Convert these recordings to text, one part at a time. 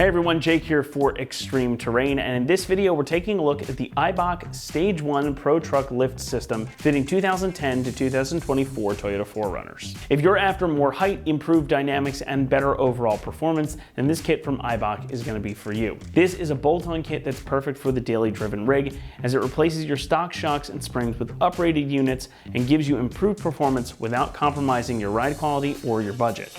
Hey everyone, Jake here for Extreme Terrain, and in this video we're taking a look at the Eibach Stage 1 Pro Truck Lift System fitting 2010 to 2024 Toyota 4Runners. If you're after more height, improved dynamics, and better overall performance, then this kit from Eibach is going to be for you. This is a bolt-on kit that's perfect for the daily driven rig, as it replaces your stock shocks and springs with uprated units and gives you improved performance without compromising your ride quality or your budget.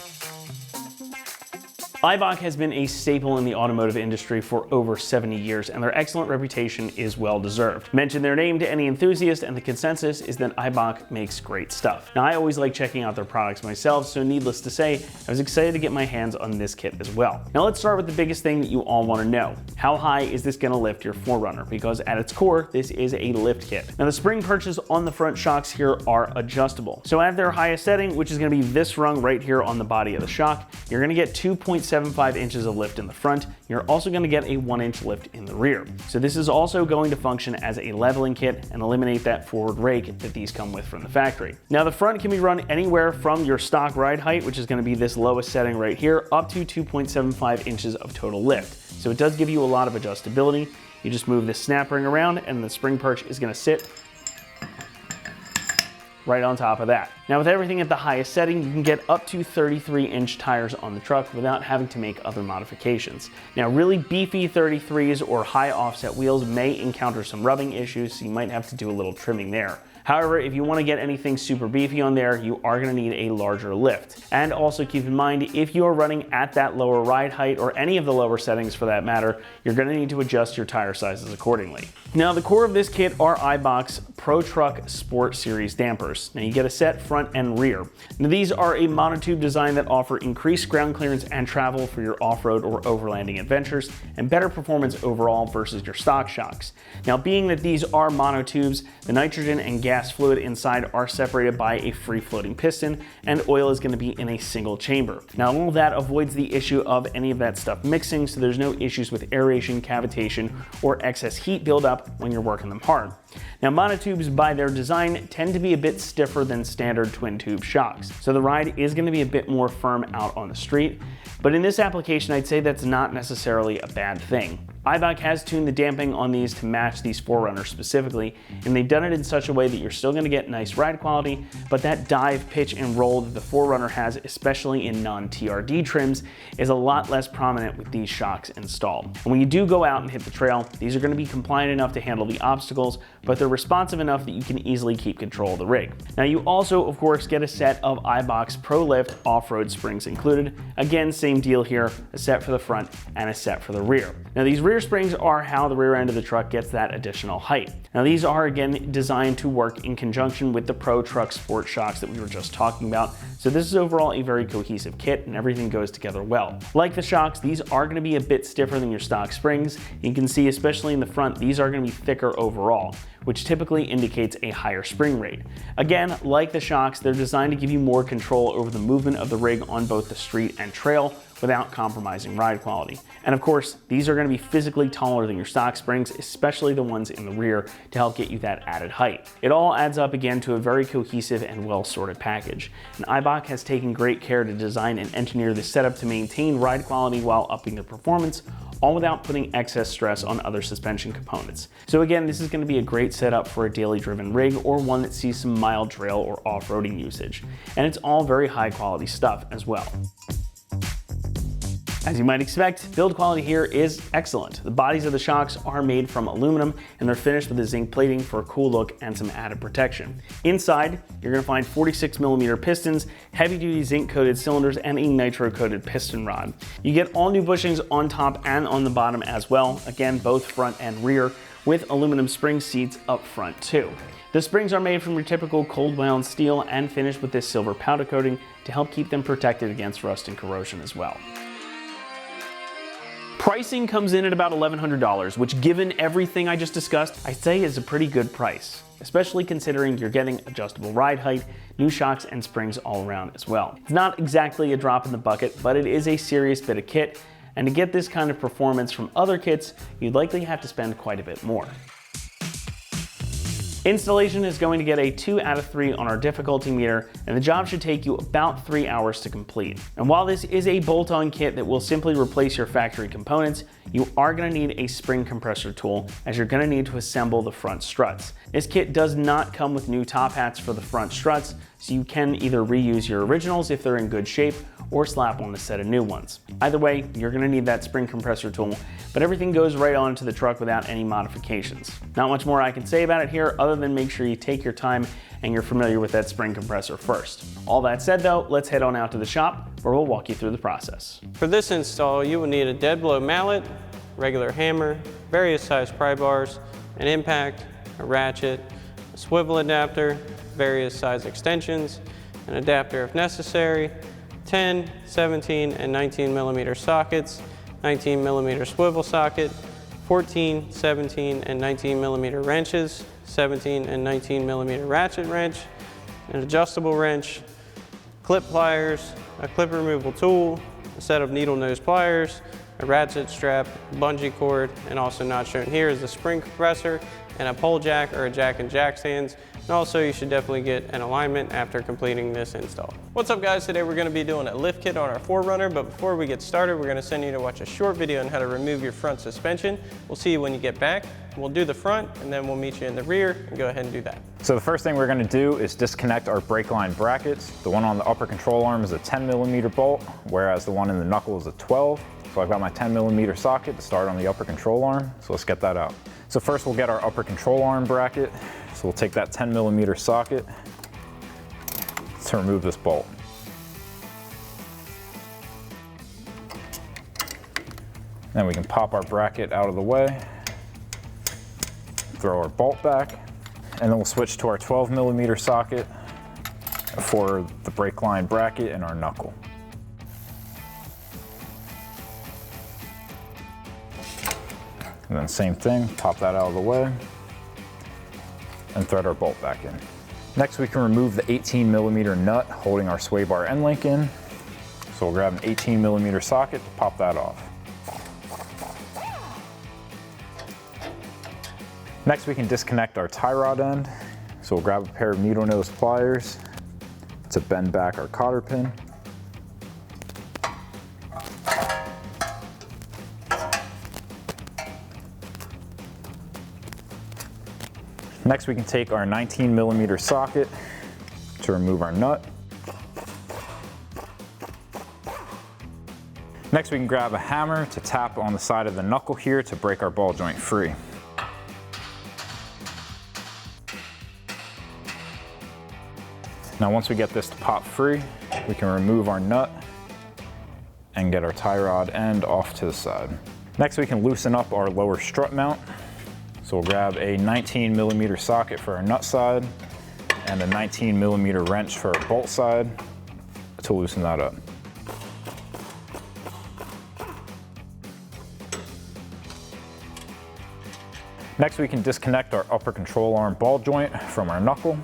Eibach has been a staple in the automotive industry for over 70 years, and their excellent reputation is well deserved. Mention their name to any enthusiast, and the consensus is that Eibach makes great stuff. Now, I always like checking out their products myself, so needless to say, I was excited to get my hands on this kit as well. Now, let's start with the biggest thing that you all want to know. How high is this going to lift your 4Runner? Because at its core, this is a lift kit. Now, the spring perches on the front shocks here are adjustable. So at their highest setting, which is going to be this rung right here on the body of the shock, you're going to get 2.75 inches of lift in the front. You're also going to get a 1-inch lift in the rear. So this is also going to function as a leveling kit and eliminate that forward rake that these come with from the factory. Now, the front can be run anywhere from your stock ride height, which is going to be this lowest setting right here, up to 2.75 inches of total lift. So it does give you a lot of adjustability. You just move this snap ring around and the spring perch is going to sit right on top of that. Now, with everything at the highest setting, you can get up to 33-inch tires on the truck without having to make other modifications. Now, really beefy 33s or high offset wheels may encounter some rubbing issues, so you might have to do a little trimming there. However, if you want to get anything super beefy on there, you are going to need a larger lift. And also keep in mind, if you are running at that lower ride height, or any of the lower settings for that matter, you're going to need to adjust your tire sizes accordingly. Now, the core of this kit are Eibach's Pro Truck Sport Series dampers. Now, you get a set front and rear. Now, these are a monotube design that offer increased ground clearance and travel for your off-road or overlanding adventures, and better performance overall versus your stock shocks. Now, being that these are monotubes, the nitrogen and gas fluid inside are separated by a free-floating piston, and oil is going to be in a single chamber. Now, all of that avoids the issue of any of that stuff mixing, so there's no issues with aeration, cavitation, or excess heat buildup when you're working them hard. Now, monotubes by their design tend to be a bit stiffer than standard twin tube shocks, so the ride is going to be a bit more firm out on the street, but in this application I'd say that's not necessarily a bad thing. Eibach has tuned the damping on these to match these 4Runners specifically, and they've done it in such a way that you're still going to get nice ride quality, but that dive, pitch, and roll that the 4Runner has, especially in non-TRD trims, is a lot less prominent with these shocks installed. And when you do go out and hit the trail, these are going to be compliant enough to handle the obstacles, but they're responsive enough that you can easily keep control of the rig. Now, you also, of course, get a set of Eibach's Pro Lift off-road springs included. Again, same deal here, a set for the front and a set for the rear. Now, these rear springs are how the rear end of the truck gets that additional height. Now, these are again designed to work in conjunction with the Pro Truck Sport shocks that we were just talking about, so this is overall a very cohesive kit and everything goes together well. Like the shocks, these are going to be a bit stiffer than your stock springs. You can see, especially in the front, these are going to be thicker overall, which typically indicates a higher spring rate. Again, like the shocks, they're designed to give you more control over the movement of the rig on both the street and trail without compromising ride quality. And of course, these are going to be physically taller than your stock springs, especially the ones in the rear, to help get you that added height. It all adds up again to a very cohesive and well-sorted package. And Eibach has taken great care to design and engineer this setup to maintain ride quality while upping the performance, all without putting excess stress on other suspension components. So again, this is going to be a great setup for a daily driven rig or one that sees some mild trail or off-roading usage. And it's all very high quality stuff as well. As you might expect, build quality here is excellent. The bodies of the shocks are made from aluminum and they're finished with a zinc plating for a cool look and some added protection. Inside, you're going to find 46mm pistons, heavy-duty zinc-coated cylinders, and a nitro-coated piston rod. You get all new bushings on top and on the bottom as well, again, both front and rear, with aluminum spring seats up front too. The springs are made from your typical cold wound steel and finished with this silver powder coating to help keep them protected against rust and corrosion as well. Pricing comes in at about $1,100, which given everything I just discussed, I'd say is a pretty good price, especially considering you're getting adjustable ride height, new shocks, and springs all around as well. It's not exactly a drop in the bucket, but it is a serious bit of kit, and to get this kind of performance from other kits, you'd likely have to spend quite a bit more. Installation is going to get a 2 out of 3 on our difficulty meter, and the job should take you about 3 hours to complete. And while this is a bolt-on kit that will simply replace your factory components, you are going to need a spring compressor tool, as you're going to need to assemble the front struts. This kit does not come with new top hats for the front struts, so you can either reuse your originals if they're in good shape, or slap on a set of new ones. Either way, you're going to need that spring compressor tool, but everything goes right onto the truck without any modifications. Not much more I can say about it here other than make sure you take your time and you're familiar with that spring compressor first. All that said though, let's head on out to the shop where we'll walk you through the process. For this install, you will need a dead blow mallet, regular hammer, various size pry bars, an impact, a ratchet, a swivel adapter, various size extensions, an adapter if necessary, 10, 17, and 19 millimeter sockets, 19 millimeter swivel socket, 14, 17, and 19 millimeter wrenches, 17 and 19 millimeter ratchet wrench, an adjustable wrench, clip pliers, a clip removal tool, a set of needle nose pliers, a ratchet strap, bungee cord, and also not shown here is the spring compressor, and a pole jack or a jack and jack stands. And also you should definitely get an alignment after completing this install. What's up guys, today we're going to be doing a lift kit on our 4Runner, but before we get started we're going to send you to watch a short video on how to remove your front suspension. We'll see you when you get back. We'll do the front and then we'll meet you in the rear and go ahead and do that. So the first thing we're going to do is disconnect our brake line brackets. The one on the upper control arm is a 10 millimeter bolt, whereas the one in the knuckle is a 12. So I've got my 10 millimeter socket to start on the upper control arm. So let's get that out. So first we'll get our upper control arm bracket. So we'll take that 10 millimeter socket to remove this bolt. Then we can pop our bracket out of the way, throw our bolt back, and then we'll switch to our 12 millimeter socket for the brake line bracket and our knuckle. And then same thing, pop that out of the way and thread our bolt back in. Next we can remove the 18 millimeter nut holding our sway bar end link in. So we'll grab an 18 millimeter socket to pop that off. Next we can disconnect our tie rod end. So we'll grab a pair of needle nose pliers to bend back our cotter pin. Next we can take our 19 millimeter socket to remove our nut. Next we can grab a hammer to tap on the side of the knuckle here to break our ball joint free. Now once we get this to pop free, we can remove our nut and get our tie rod end off to the side. Next we can loosen up our lower strut mount. So we'll grab a 19 millimeter socket for our nut side and a 19 millimeter wrench for our bolt side to loosen that up. Next we can disconnect our upper control arm ball joint from our knuckle.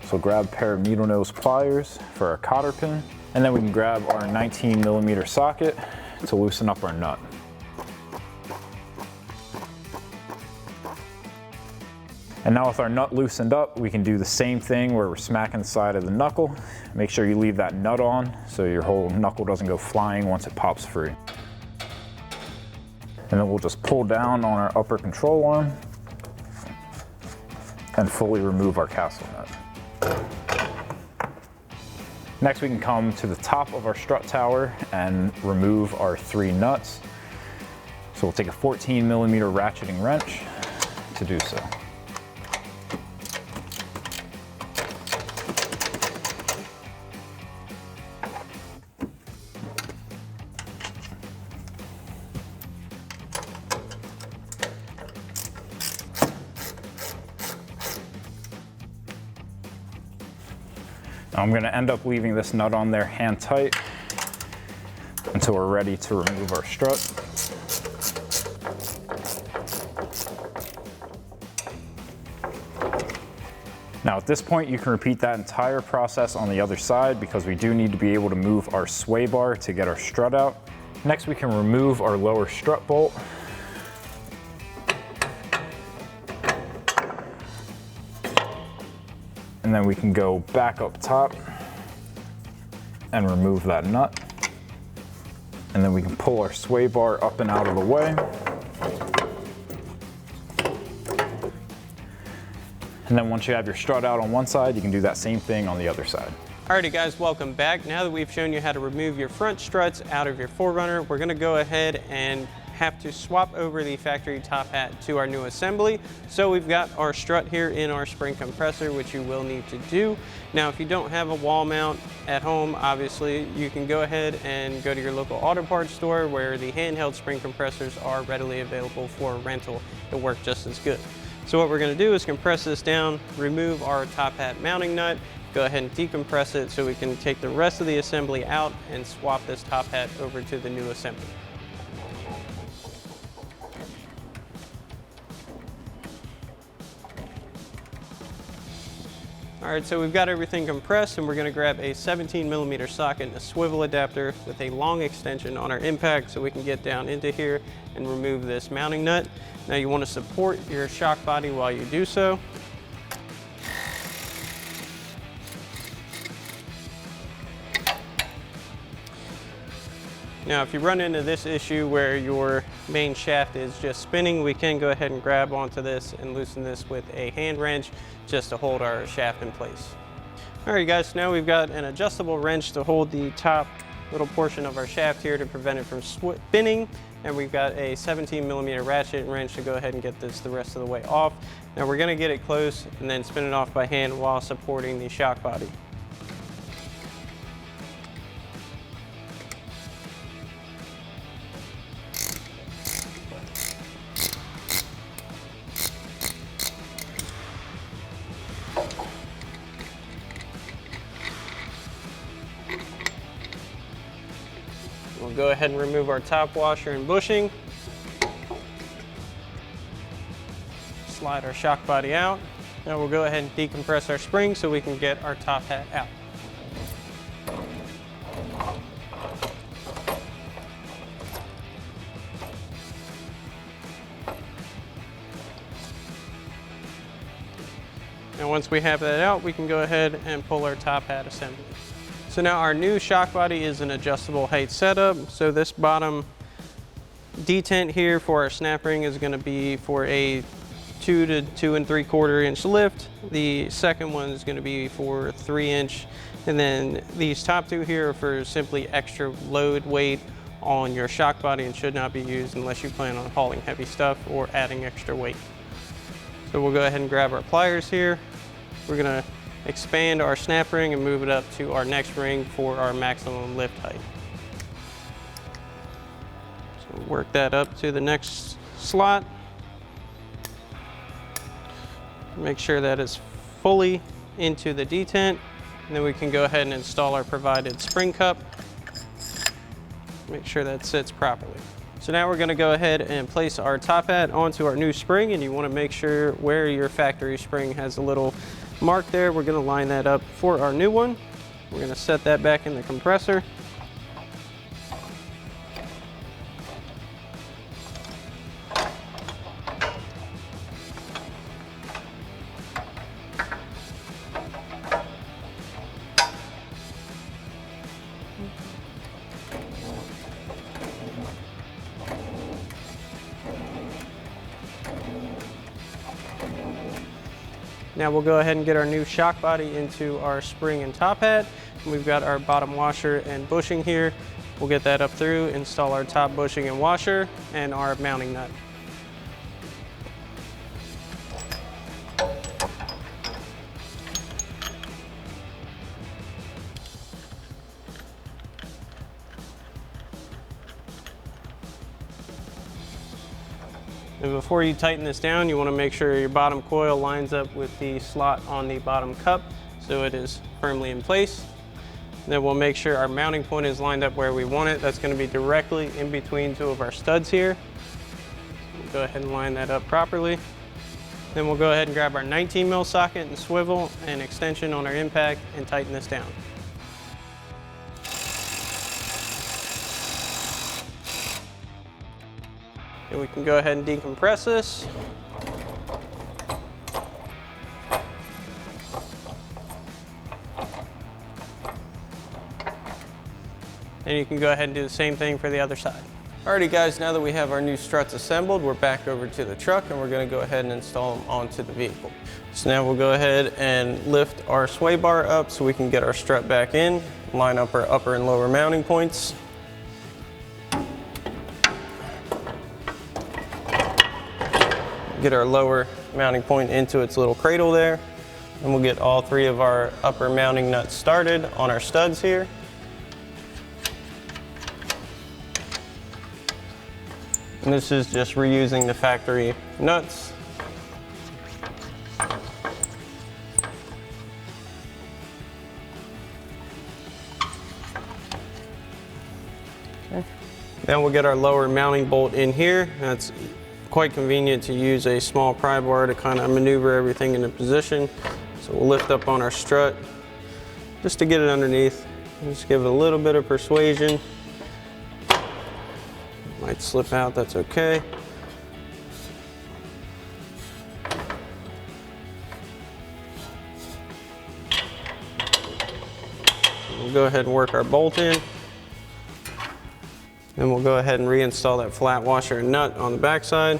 So grab a pair of needle nose pliers for our cotter pin, and then we can grab our 19 millimeter socket to loosen up our nut. And now with our nut loosened up, we can do the same thing where we're smacking the side of the knuckle. Make sure you leave that nut on so your whole knuckle doesn't go flying once it pops free. And then we'll just pull down on our upper control arm and fully remove our castle nut. Next we can come to the top of our strut tower and remove our 3 nuts. So we'll take a 14 millimeter ratcheting wrench to do so. I'm going to end up leaving this nut on there hand tight until we're ready to remove our strut. Now at this point you can repeat that entire process on the other side because we do need to be able to move our sway bar to get our strut out. Next we can remove our lower strut bolt. And then we can go back up top and remove that nut. And then we can pull our sway bar up and out of the way. And then once you have your strut out on one side, you can do that same thing on the other side. Alrighty guys, welcome back. Now that we've shown you how to remove your front struts out of your 4Runner, we're gonna go ahead and have to swap over the factory top hat to our new assembly. So we've got our strut here in our spring compressor, which you will need to do. Now, if you don't have a wall mount at home, obviously, you can go ahead and go to your local auto parts store where the handheld spring compressors are readily available for rental. It'll work just as good. So what we're gonna do is compress this down, remove our top hat mounting nut, go ahead and decompress it so we can take the rest of the assembly out and swap this top hat over to the new assembly. All right, so we've got everything compressed, and we're gonna grab a 17mm socket and a swivel adapter with a long extension on our impact so we can get down into here and remove this mounting nut. Now you wanna support your shock body while you do so. Now, if you run into this issue where your main shaft is just spinning, we can go ahead and grab onto this and loosen this with a hand wrench just to hold our shaft in place. All right, guys, so now we've got an adjustable wrench to hold the top little portion of our shaft here to prevent it from spinning. And we've got a 17mm ratchet wrench to go ahead and get this the rest of the way off. Now we're gonna get it close and then spin it off by hand while supporting the shock body. We'll go ahead and remove our top washer and bushing. Slide our shock body out. Now we'll go ahead and decompress our spring so we can get our top hat out. Now once we have that out, we can go ahead and pull our top hat assembly. So now our new shock body is an adjustable height setup. So this bottom detent here for our snap ring is going to be for a 2 to 2 3/4 inch lift. The second one is going to be for 3 inch. And then these top two here are for simply extra load weight on your shock body and should not be used unless you plan on hauling heavy stuff or adding extra weight. So we'll go ahead and grab our pliers here. We're going to expand our snap ring and move it up to our next ring for our maximum lift height. So work that up to the next slot. Make sure that it's fully into the detent, and then we can go ahead and install our provided spring cup. Make sure that sits properly. So now we're going to go ahead and place our top hat onto our new spring, and you want to make sure where your factory spring has a little mark there. We're going to line that up for our new one. We're going to set that back in the compressor. Now we'll go ahead and get our new shock body into our spring and top hat. We've got our bottom washer and bushing here. We'll get that up through, install our top bushing and washer, and our mounting nut. And before you tighten this down, you want to make sure your bottom coil lines up with the slot on the bottom cup so it is firmly in place. And then we'll make sure our mounting point is lined up where we want it. That's going to be directly in between two of our studs here. We'll go ahead and line that up properly. Then we'll go ahead and grab our 19mm socket and swivel and extension on our impact and tighten this down. And we can go ahead and decompress this. and you can go ahead and do the same thing for the other side. Alrighty guys, now that we have our new struts assembled, we're back over to the truck and we're going to go ahead and install them onto the vehicle. So now we'll go ahead and lift our sway bar up so we can get our strut back in, line up our upper and lower mounting points. Get our lower mounting point into its little cradle there. And we'll get all three of our upper mounting nuts started on our studs here. And this is just reusing the factory nuts. Okay. Then we'll get our lower mounting bolt in here. That's quite convenient to use a small pry bar to kind of maneuver everything into position. So we'll lift up on our strut just to get it underneath. Just give it a little bit of persuasion. Might slip out, that's okay. We'll go ahead and work our bolt in. Then we'll go ahead and reinstall that flat washer and nut on the backside.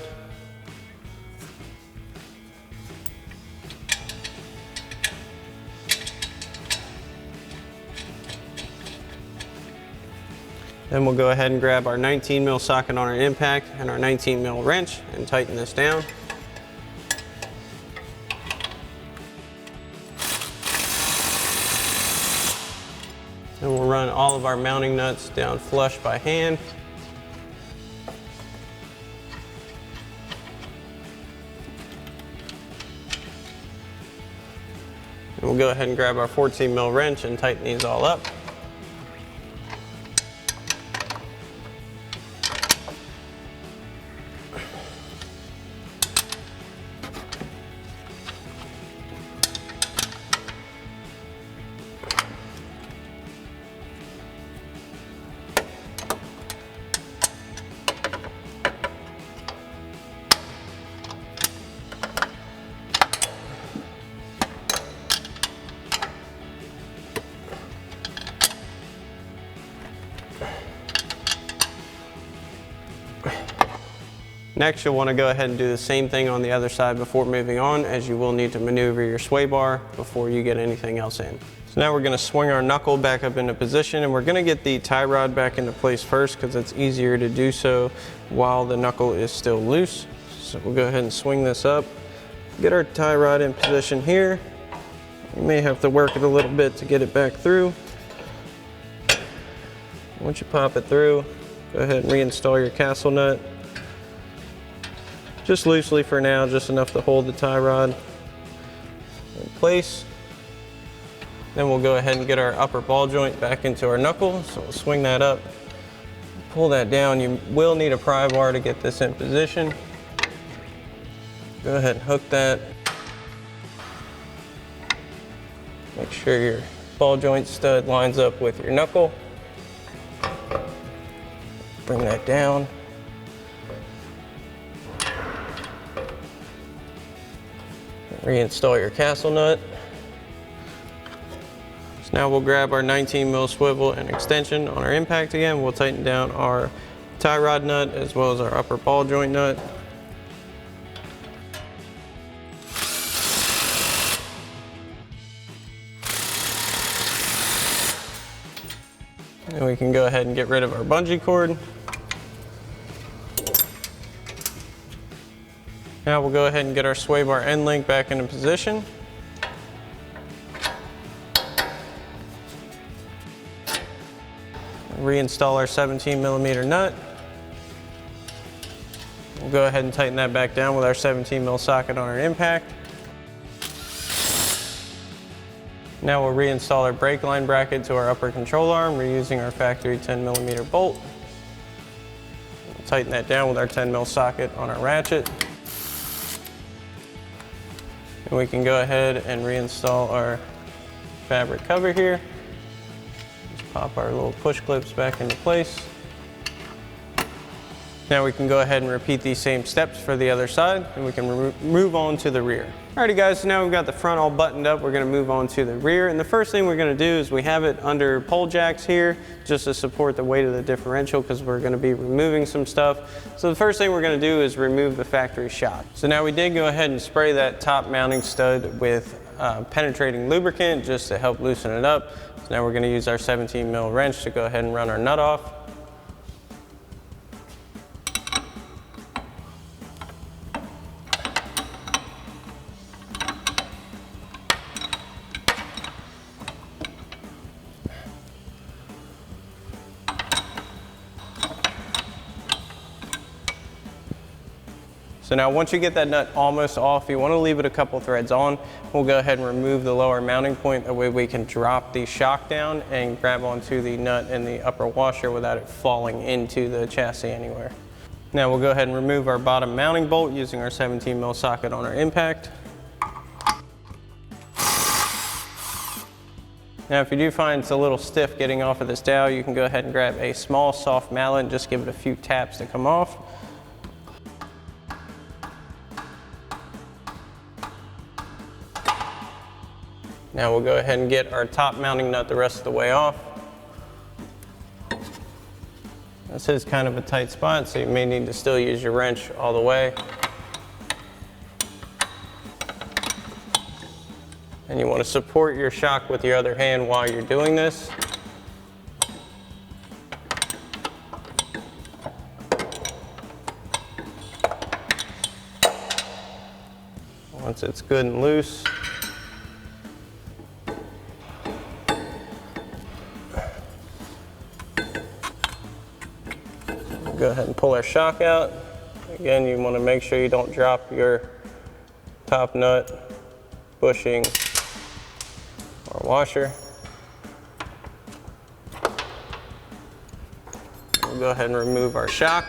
Then we'll go ahead and grab our 19 mil socket on our impact and our 19 mil wrench and tighten this down. And we'll run all of our mounting nuts down flush by hand. And we'll go ahead and grab our 14 mil wrench and tighten these all up. Next, you'll want to go ahead and do the same thing on the other side before moving on, as you will need to maneuver your sway bar before you get anything else in. So now we're going to swing our knuckle back up into position, and we're going to get the tie rod back into place first because it's easier to do so while the knuckle is still loose. So we'll go ahead and swing this up, get our tie rod in position here. You may have to work it a little bit to get it back through. Once you pop it through, go ahead and reinstall your castle nut. Just loosely for now, just enough to hold the tie rod in place. Then we'll go ahead and get our upper ball joint back into our knuckle. So we'll swing that up, pull that down. You will need a pry bar to get this in position. Go ahead and hook that. Make sure your ball joint stud lines up with your knuckle. Bring that down. Reinstall your castle nut. So now we'll grab our 19 mil swivel and extension on our impact again. We'll tighten down our tie rod nut as well as our upper ball joint nut. And we can go ahead and get rid of our bungee cord. Now we'll go ahead and get our sway bar end link back into position. Reinstall our 17 millimeter nut. We'll go ahead and tighten that back down with our 17 mil socket on our impact. Now we'll reinstall our brake line bracket to our upper control arm. We're using our factory 10 millimeter bolt. We'll tighten that down with our 10 mil socket on our ratchet. And we can go ahead and reinstall our fabric cover here. Just pop our little push clips back into place. Now we can go ahead and repeat these same steps for the other side, and we can move on to the rear. Alrighty guys, so now we've got the front all buttoned up, we're gonna move on to the rear. And the first thing we're gonna do is we have it under pole jacks here, just to support the weight of the differential, because we're gonna be removing some stuff. So the first thing we're gonna do is remove the factory shock. So now we did go ahead and spray that top mounting stud with penetrating lubricant, just to help loosen it up. So now we're gonna use our 17 mil wrench to go ahead and run our nut off. So now once you get that nut almost off, you want to leave it a couple threads on. We'll go ahead and remove the lower mounting point. That way we can drop the shock down and grab onto the nut in the upper washer without it falling into the chassis anywhere. Now we'll go ahead and remove our bottom mounting bolt using our 17 mil socket on our impact. Now if you do find it's a little stiff getting off of this dowel, you can go ahead and grab a small soft mallet and just give it a few taps to come off. Now we'll go ahead and get our top mounting nut the rest of the way off. This is kind of a tight spot, so you may need to still use your wrench all the way. And you want to support your shock with your other hand while you're doing this. Once it's good and loose, go ahead and pull our shock out. Again, you want to make sure you don't drop your top nut, bushing, or washer. We'll go ahead and remove our shock.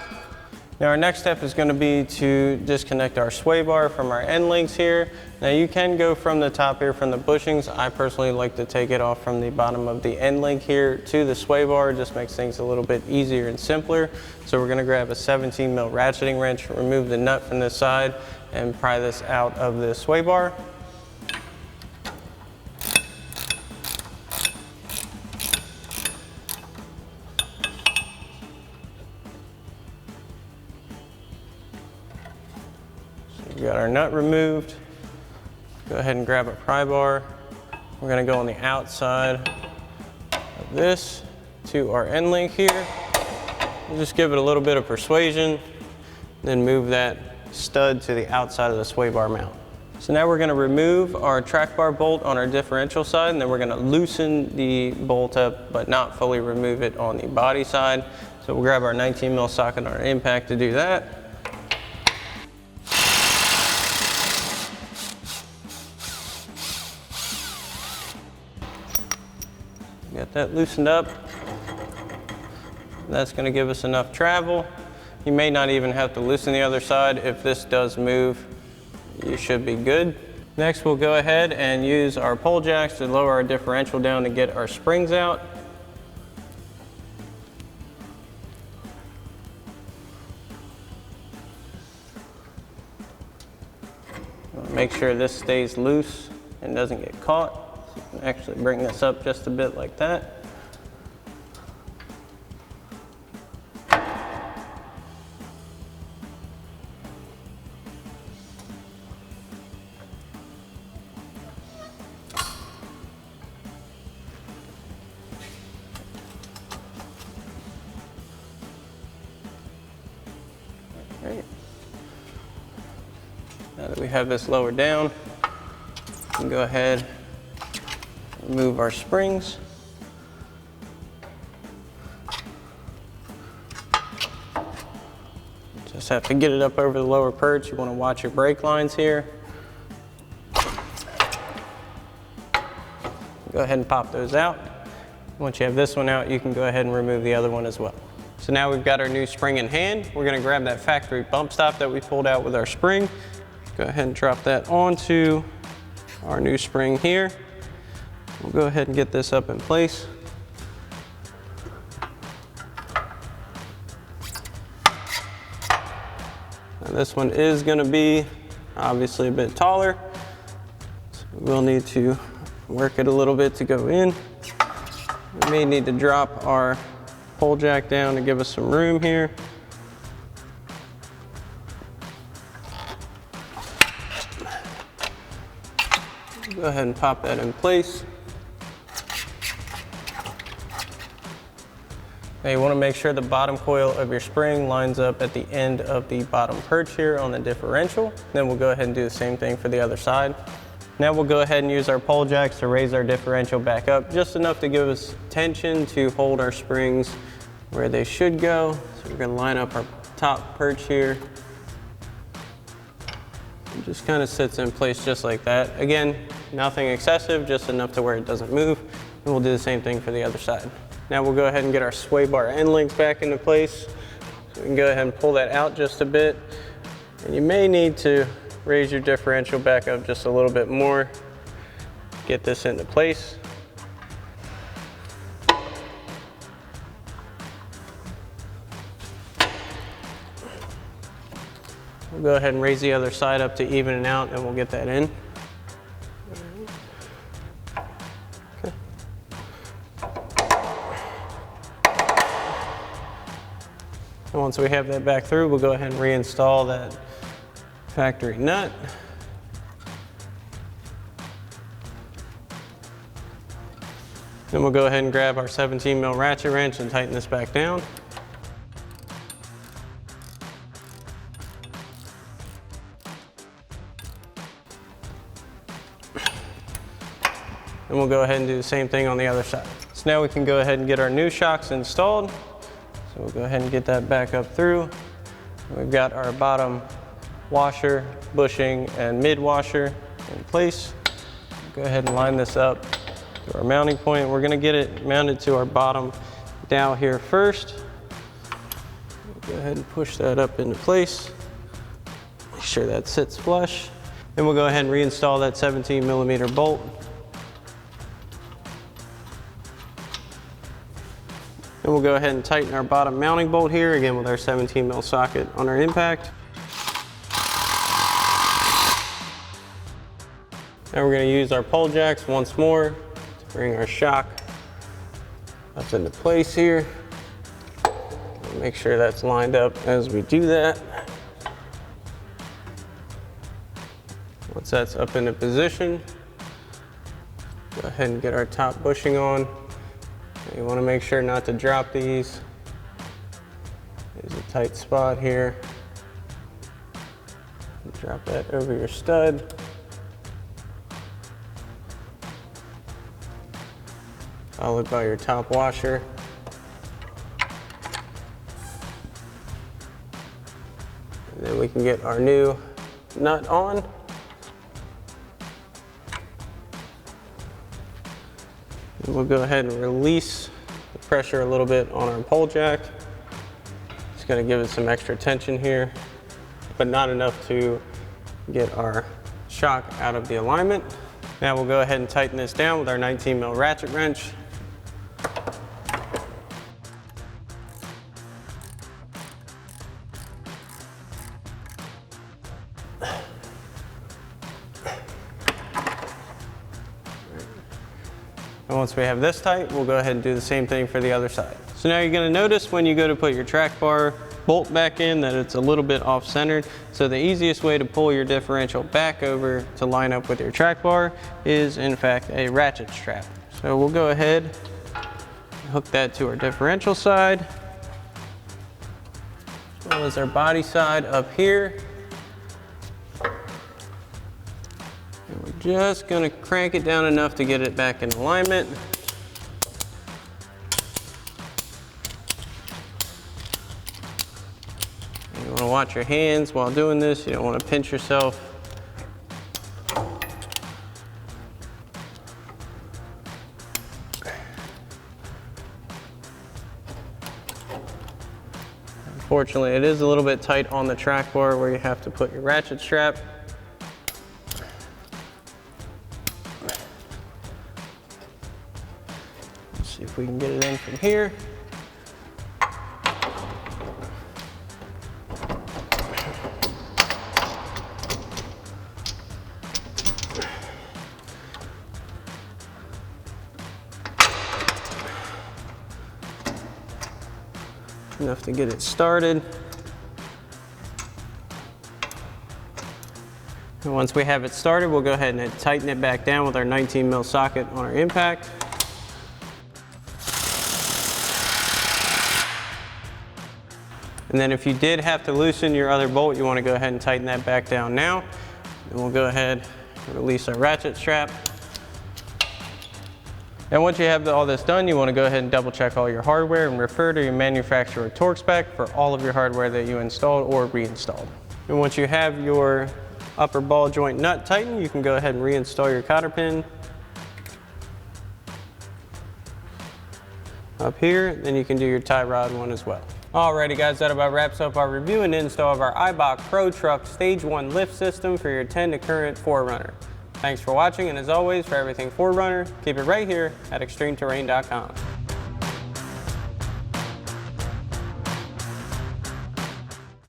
Now our next step is going to be to disconnect our sway bar from our end links here. Now you can go from the top here from the bushings. I personally like to take it off from the bottom of the end link here to the sway bar. It just makes things a little bit easier and simpler. So we're going to grab a 17 mil ratcheting wrench, remove the nut from this side, and pry this out of the sway bar. We got our nut removed. Go ahead and grab a pry bar. We're gonna go on the outside of this to our end link here. We'll just give it a little bit of persuasion, then move that stud to the outside of the sway bar mount. So now we're gonna remove our track bar bolt on our differential side, and then we're gonna loosen the bolt up, but not fully remove it on the body side. So we'll grab our 19 mil socket on our impact to do that. Get that loosened up. That's going to give us enough travel. You may not even have to loosen the other side. If this does move, you should be good. Next, we'll go ahead and use our pole jacks to lower our differential down to get our springs out. Make sure this stays loose and doesn't get caught. Actually bring this up just a bit like that. Great. Now that we have this lowered down, we can go ahead, remove our springs. Just have to get it up over the lower perch. You want to watch your brake lines here. Go ahead and pop those out. Once you have this one out, you can go ahead and remove the other one as well. So now we've got our new spring in hand. We're going to grab that factory bump stop that we pulled out with our spring. Go ahead and drop that onto our new spring here. We'll go ahead and get this up in place. Now this one is going to be obviously a bit taller, so we'll need to work it a little bit to go in. We may need to drop our pole jack down to give us some room here. Go ahead and pop that in place. Now you want to make sure the bottom coil of your spring lines up at the end of the bottom perch here on the differential. Then we'll go ahead and do the same thing for the other side. Now we'll go ahead and use our pole jacks to raise our differential back up just enough to give us tension to hold our springs where they should go. So we're going to line up our top perch here. It just kind of sits in place just like that. Again, nothing excessive, just enough to where it doesn't move. And we'll do the same thing for the other side. Now we'll go ahead and get our sway bar end links back into place. So we can go ahead and pull that out just a bit. And you may need to raise your differential back up just a little bit more. Get this into place. We'll go ahead and raise the other side up to even it out, and we'll get that in. Okay. And once we have that back through, we'll go ahead and reinstall that factory nut. Then we'll go ahead and grab our 17 mil ratchet wrench and tighten this back down. And we'll go ahead and do the same thing on the other side. So now we can go ahead and get our new shocks installed. So we'll go ahead and get that back up through. We've got our bottom washer, bushing, and mid washer in place. Go ahead and line this up to our mounting point. We're gonna get it mounted to our bottom dowel here first. Go ahead and push that up into place. Make sure that sits flush. Then we'll go ahead and reinstall that 17 millimeter bolt. And we'll go ahead and tighten our bottom mounting bolt here, again with our 17 mil socket on our impact. Now we're going to use our pole jacks once more to bring our shock up into place here. Make sure that's lined up as we do that. Once that's up into position, go ahead and get our top bushing on. You want to make sure not to drop these. There's a tight spot here. Drop that over your stud. Followed by your top washer. And then we can get our new nut on. We'll go ahead and release the pressure a little bit on our pole jack. It's going to give it some extra tension here, but not enough to get our shock out of the alignment. Now we'll go ahead and tighten this down with our 19 mil ratchet wrench. And once we have this tight, we'll go ahead and do the same thing for the other side. So now you're going to notice when you go to put your track bar bolt back in that it's a little bit off-centered. So the easiest way to pull your differential back over to line up with your track bar is in fact a ratchet strap. So we'll go ahead and hook that to our differential side, as well as our body side up here. Just gonna crank it down enough to get it back in alignment. You wanna watch your hands while doing this. You don't wanna pinch yourself. Unfortunately, it is a little bit tight on the track bar where you have to put your ratchet strap. See if we can get it in from here. enough to get it started. And once we have it started, we'll go ahead and tighten it back down with our 19 mil socket on our impact. And then if you did have to loosen your other bolt, you want to go ahead and tighten that back down now. And we'll go ahead and release our ratchet strap. And once you have all this done, you want to go ahead and double check all your hardware and refer to your manufacturer torque spec for all of your hardware that you installed or reinstalled. And once you have your upper ball joint nut tightened, you can go ahead and reinstall your cotter pin up here. Then you can do your tie rod one as well. Alrighty guys, that about wraps up our review and install of our Eibach Pro Truck Stage 1 lift system for your 10 to current 4Runner. Thanks for watching, and as always, for everything 4Runner, keep it right here at ExtremeTerrain.com.